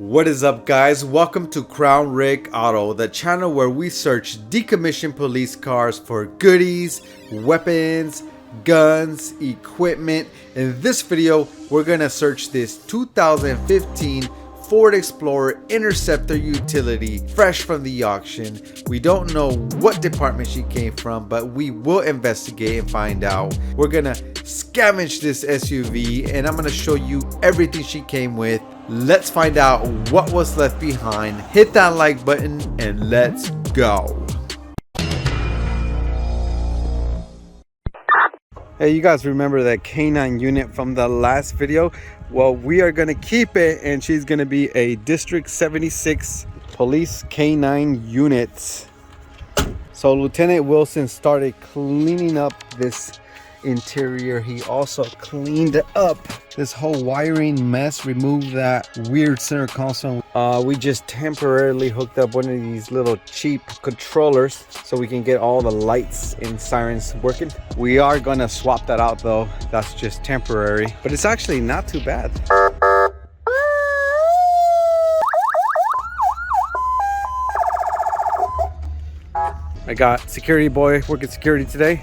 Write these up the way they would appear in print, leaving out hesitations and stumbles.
What is up, guys? Welcome to Crown Rig Auto, the channel where we search decommissioned police cars for goodies, weapons, guns, equipment. In this video, we're gonna search this 2015 Ford Explorer Interceptor utility, fresh from the auction. We don't know what department she came from, but we will investigate and find out. We're gonna scavenge this SUV and I'm gonna show you everything she came with. Let's find out what was left behind. Hit that like button and let's go. Hey, you guys remember that K9 unit from the last video? Well, we are gonna keep it and she's gonna be a District 76 Police K9 unit. So Lieutenant Wilson started cleaning up this interior. He also cleaned up this whole wiring mess, removed that weird center console. We just temporarily hooked up one of these little cheap controllers so we can get all the lights and sirens working. We are gonna swap that out though. That's just temporary, but it's actually not too bad. I got security boy working security today.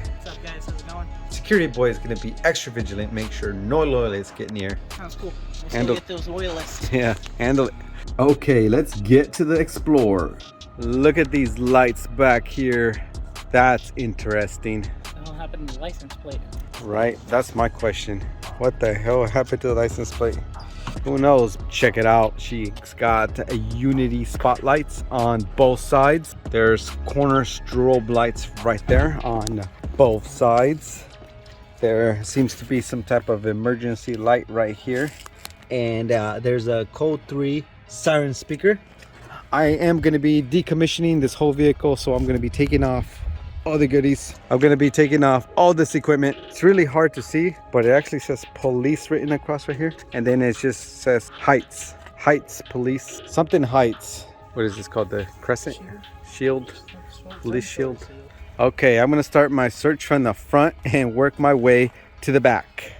Security boy is going to be extra vigilant, make sure no loyalists get near. Sounds cool. We'll still get those loyalists. Yeah, handle it. Okay, let's get to the Explorer. Look at these lights back here. That's interesting. What happened to the license plate? Right, that's my question. What the hell happened to the license plate? Who knows? Check it out. She's got a Unity spotlights on both sides. There's corner strobe lights right there on both sides. There seems to be some type of emergency light right here, and there's a code 3 siren speaker. I am going to be decommissioning this whole vehicle, so I'm going to be taking off all the goodies. I'm going to be taking off all this equipment. It's really hard to see, but it actually says police written across right here, and then it just says heights police, something heights. What is this called? The crescent shield, police shield. Okay, I'm gonna start my search from the front and work my way to the back.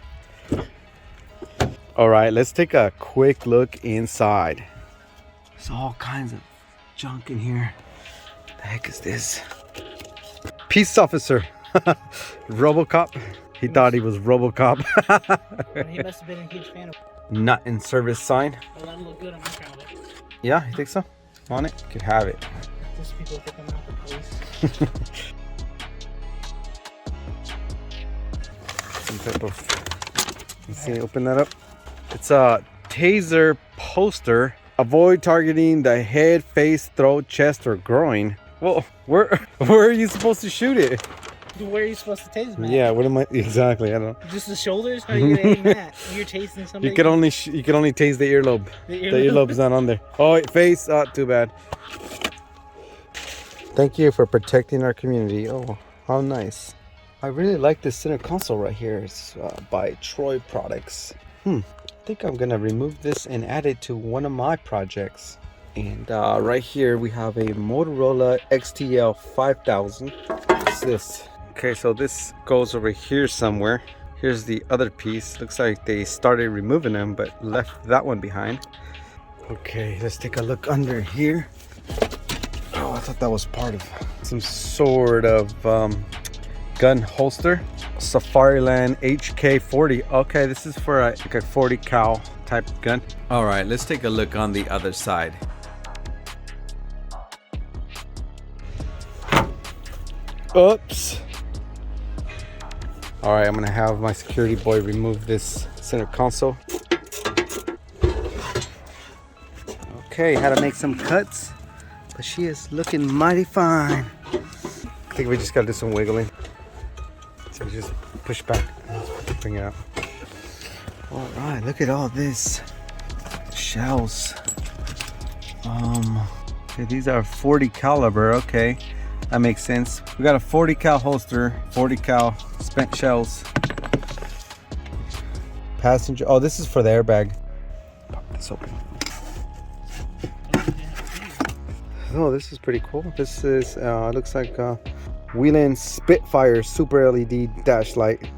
All right, let's take a quick look inside. There's all kinds of junk in here. What the heck is this? Peace officer. RoboCop. He thought he was RoboCop. He must have been a huge fan of. Not in service sign. Well, that'll look good on my calendar. Yeah, you think so? On it? Could have it. Those people think I'm not the police. Some type of, let's see, open that up. It's a Taser poster. Avoid targeting the head, face, throat, chest, or groin. Well, where are you supposed to shoot it? Where are you supposed to tase, man? Yeah, what am I exactly? I don't know. Just the shoulders? How are you gonna aim that? You're tasting somebody. You can only tase the earlobe. The earlobe's not on there. Oh, wait, face. Oh, too bad. Thank you for protecting our community. Oh, how nice. I really like this center console right here. It's by Troy Products. I think I'm gonna remove this and add it to one of my projects. And right here we have a Motorola XTL 5000. What's this? Okay, so this goes over here somewhere. Here's the other piece. Looks like they started removing them but left that one behind. Okay, let's take a look under here. Oh, I thought that was part of some sort of gun holster. Safariland HK40. Okay, this is for like a 40 cal type gun. All right, let's take a look on the other side. Oops. All right, I'm gonna have my security boy remove this center console. Okay, had to make some cuts, but she is looking mighty fine. I think we just gotta do some wiggling. So we just push back, bring it out. All right, look at all this shells. Okay, these are 40 caliber. Okay, that makes sense. We got a 40 cal holster, 40 cal spent shells. Passenger. Oh, this is for the airbag. Pop this open. Oh, this is pretty cool. This is looks like Whelen Spitfire Super LED dash light.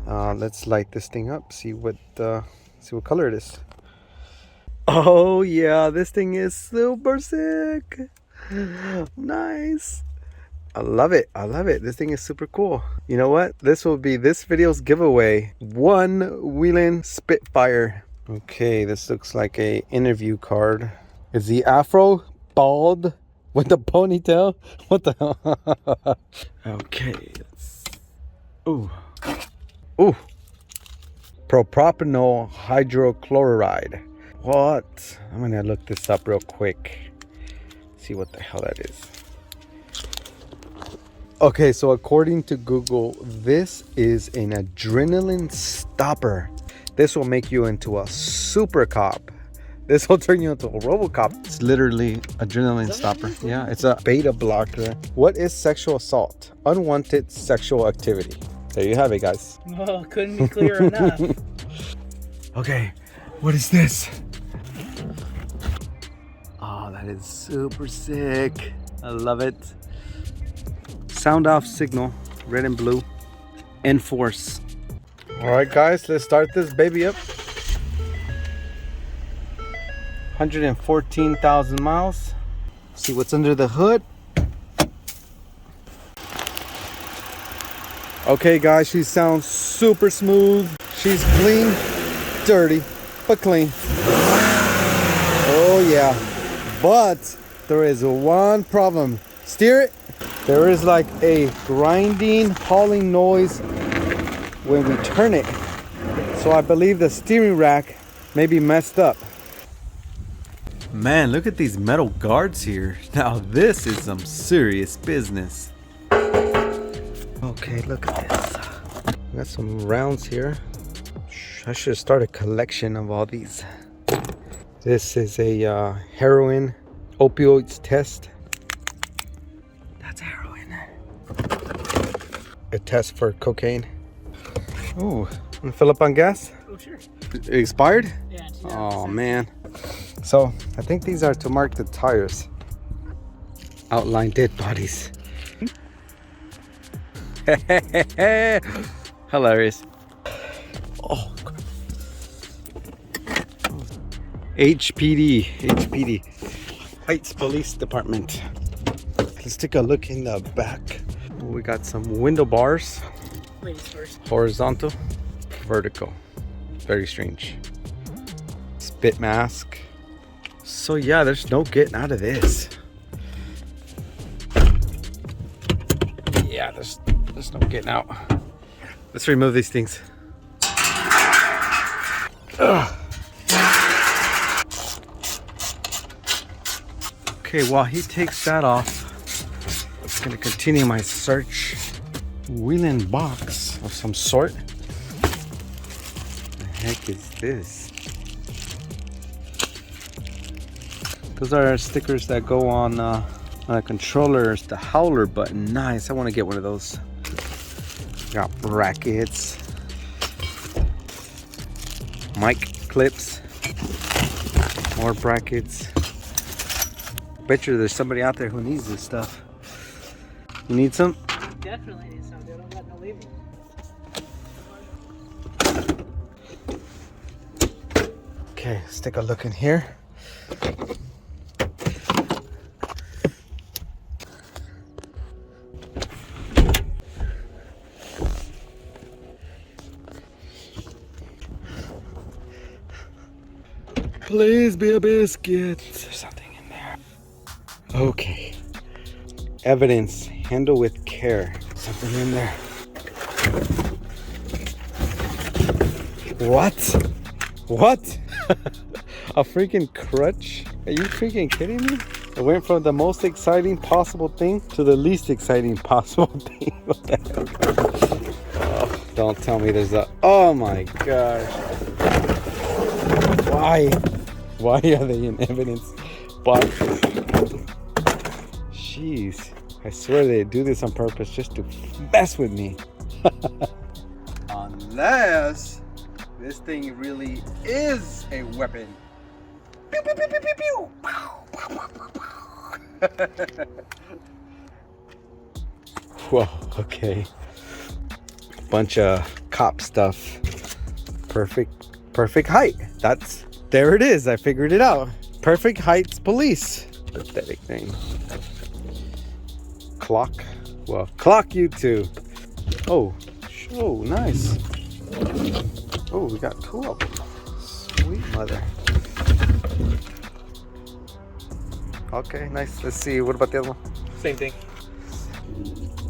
Let's light this thing up. See what color it is. Oh yeah, this thing is super sick. Nice. I love it. I love it. This thing is super cool. You know what? This will be this video's giveaway. One Wheelin' Spitfire. Okay, this looks like a interview card. Is the afro bald with the ponytail? What the hell? Okay. Ooh. Ooh. Propropanol hydrochloride. What? I'm gonna look this up real quick. See what the hell that is. Okay, so according to Google, this is an adrenaline stopper. This will make you into a super cop. This will turn you into a RoboCop. It's literally adrenaline stopper. Yeah, it's a beta blocker. What is sexual assault? Unwanted sexual activity. There you have it, guys. Well, couldn't be clear enough. Okay, what is this? Oh, that is super sick. I love it. Sound off signal, red and blue. Enforce. All right, guys, let's start this baby up. 114,000 miles. See what's under the hood. Okay, guys, she sounds super smooth. She's clean, dirty, but clean. Oh yeah, but there is one problem. Steer it. There is like a grinding, hauling noise when we turn it. So I believe the steering rack may be messed up. Man, look at these metal guards here. Now this is some serious business. Okay, look at this. We got some rounds here. I should start a collection of all these. This is a heroin opioids test. That's heroin. A test for cocaine. Ooh, wanna fill up on gas? Oh, sure. It expired? Yeah. Oh man. So I think these are to mark the tires. Outline dead bodies. Hilarious. Oh. HPD. Heights Police Department. Let's take a look in the back. We got some window bars. Ladies first. Horizontal, vertical. Very strange. Spit mask. So yeah, there's no getting out of this. Yeah, there's no getting out. Let's remove these things. Ugh. Okay, while he takes that off, I'm gonna continue my search. Wheeling box of some sort. What the heck is this? Those are stickers that go on a controller. It's the howler button. Nice. I want to get one of those. Got brackets, mic clips, more brackets. Bet you there's somebody out there who needs this stuff. You need some? Definitely need some. They don't got no label. Okay, let's take a look in here. Please be a biscuit. There's something in there. Okay. Evidence. Handle with care. Something in there. What? What? A freaking crutch? Are you freaking kidding me? I went from the most exciting possible thing to the least exciting possible thing. What the heck? Oh, don't tell me there's a... Oh my gosh. Why? Why are they in evidence boxes? Jeez. I swear they do this on purpose just to mess with me. Unless this thing really is a weapon. Pew, pew, pew, pew, pew, pew. Whoa, okay. Bunch of cop stuff. Perfect height. That's There it is. I figured it out. Perfect Heights Police. Pathetic thing. Clock. Well, clock you too. Oh, nice. Oh, we got two of them. Sweet mother. Okay, nice. Let's see. What about the other one? Same thing.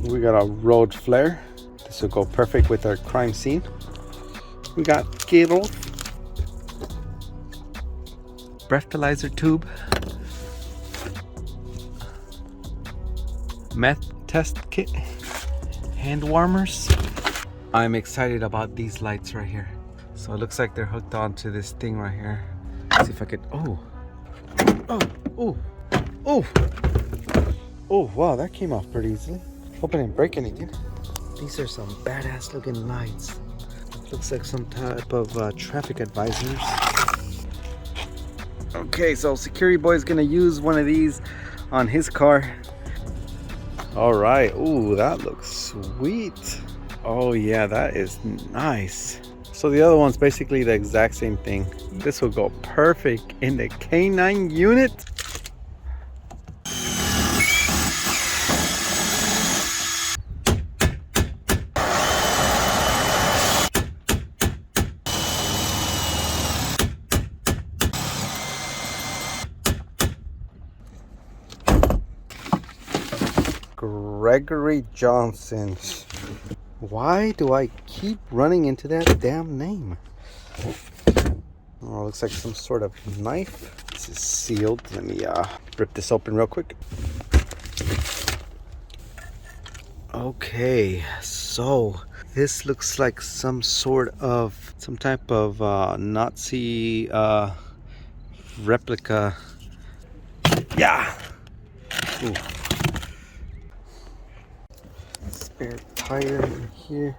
We got a road flare. This will go perfect with our crime scene. We got Skittles. Breathalyzer tube. Meth test kit. Hand warmers. I'm excited about these lights right here. So it looks like they're hooked onto this thing right here. Let's see if I could. Oh, wow, that came off pretty easily. Hope I didn't break anything. These are some badass looking lights. Looks like some type of traffic advisors. Okay, so Security Boy's gonna use one of these on his car. All right, ooh, that looks sweet. Oh yeah, that is nice. So the other one's basically the exact same thing. This will go perfect in the K9 unit. Gregory Johnson. Why do I keep running into that damn name? Oh, looks like some sort of knife. This is sealed. Let me rip this open real quick. Okay, so this looks like some type of Nazi replica. Yeah. Ooh. Spare tire in here.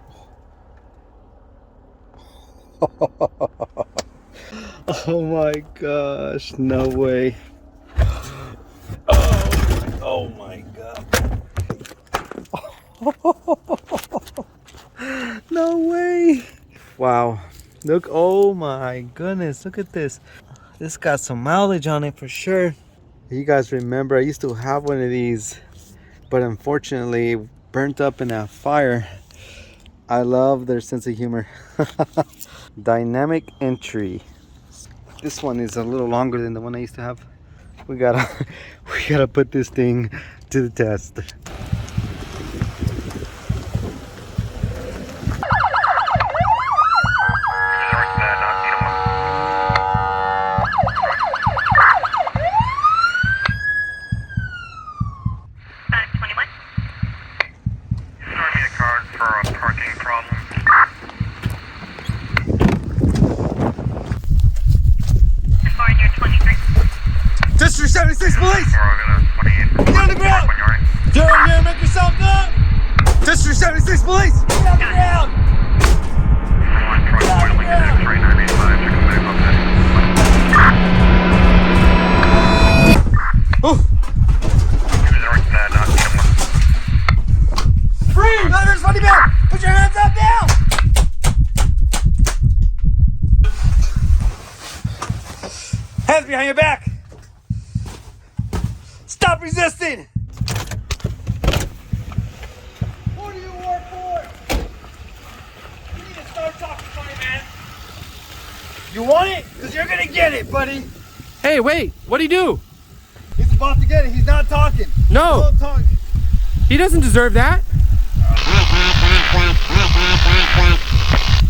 Oh my gosh, no way. Oh my god. No way. Wow. Look, oh my goodness, look at this. This got some mileage on it for sure. You guys remember I used to have one of these, but unfortunately burnt up in a fire. I love their sense of humor. Dynamic entry. This one is a little longer than the one I used to have. We gotta put this thing to the test. District 76 police! Get on the ground! Jerry, make yourself known! District 76 police! Get on the ground! Free! Driver's funny back! Put your hands up now! Hands behind your back! Stop resisting! Who do you work for? You need to start talking funny, man. You want it? Because you're going to get it, buddy. Hey, wait. What'd he do? He's about to get it. He's not talking. No. Don't talk. He doesn't deserve that.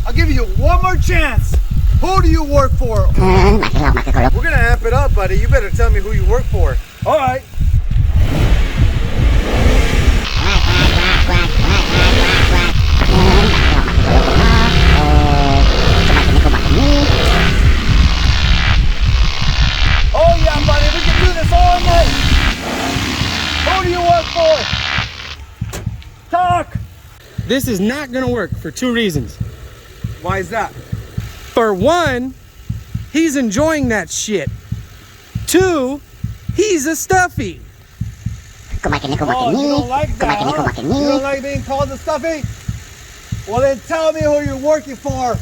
I'll give you one more chance. Who do you work for? We're going to amp it up, buddy. You better tell me who you work for. All right. Oh yeah, buddy, we can do this all night. Who do you work for? Talk. This is not gonna work for two reasons. Why is that? For one, he's enjoying that shit. Two, he's a stuffy. Oh, you don't like that, huh? You don't like being called a stuffy? Well then tell me who you're working for.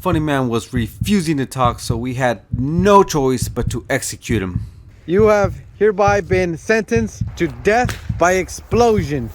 Funny man was refusing to talk, so we had no choice but to execute him. You have hereby been sentenced to death by explosion.